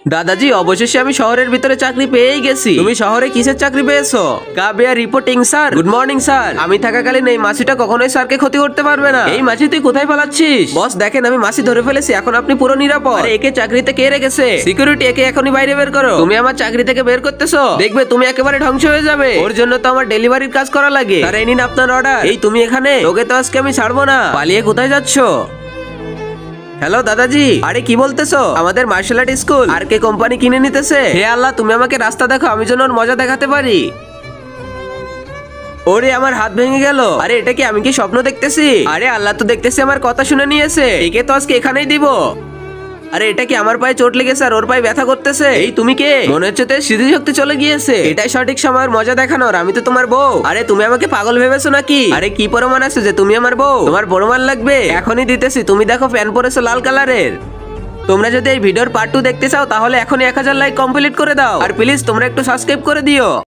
দাদাজি অবশেষে আমি শহরের ভিতরে চাকরি পেয়েই গেছি। তুমি শহরে কিসের চাকরি পেয়েছো? Kabiya reporting sir. Good morning sir. আমি থাকাকালীন এই মাছিটা কখনোই স্যারকে ক্ষতি করতে পারবে না। এই মাছি তুই কোথায় পালাচ্ছিস? বস দেখেন আমি মাছি ধরে ফেলেছি, এখন আপনি পুরো নিরাপদ। আরে একে চাকরিতে কে রেখেছে? সিকিউরিটি, একে এখনই বাইরে বের করো। তুমি আমার চাকরি থেকে বের করতেছো, দেখবে তুমি একেবারে ধ্বংস হয়ে যাবে। ওর জন্য তো আমার ডেলিভারির কাজ করা লাগে। আর এই নিন আপনার অর্ডার। এই তুমি এখানে, তোকে তো আজকে আমি ছাড়বো না। পালিয়ে কোথায় যাচ্ছো? হ্যালো দাদাজি। আরে কি বলতেছো? আমাদের মার্শাল আর্ট স্কুল আর কে কোম্পানি কিনে নিতেছে। হে আল্লাহ, তুমি আমাকে রাস্তা দেখো, আমি যেন ওর মজা দেখাতে পারি। ওরে আমার হাত ভেঙে গেল। আরে এটা কি, আমি কি স্বপ্ন দেখতেছি? আরে আল্লাহ তো দেখতেছি আমার কথা শুনে নিয়েছে। একে তো আজকে এখানেই দিব। আরে এটা কি, আমার পায়ে চোট লেগেছে আর ওর পায়ে ব্যথা করতেছে। এই তুমি কে? মনে হচ্ছে তো স্মৃতিশক্তি চলে গিয়েছে। এটাই সঠিক সময়ের মজা দেখানোর। আমি তো তোমার বউ। আরে তুমি আমাকে পাগল ভেবেছো নাকি? আরে কি প্রমাণ আছে যে তুমি আমার বউ? তোমার প্রমাণ লাগবে? এখনই দিতেছি। তুমি দেখো প্যান পরেছো লাল কালারের। তোমরা যদি এই ভিডিওর পার্ট 2 দেখতে চাও তাহলে এখনই 1000 লাইক কমপ্লিট করে দাও। আর প্লিজ তোমরা একটু সাবস্ক্রাইব করে দিও।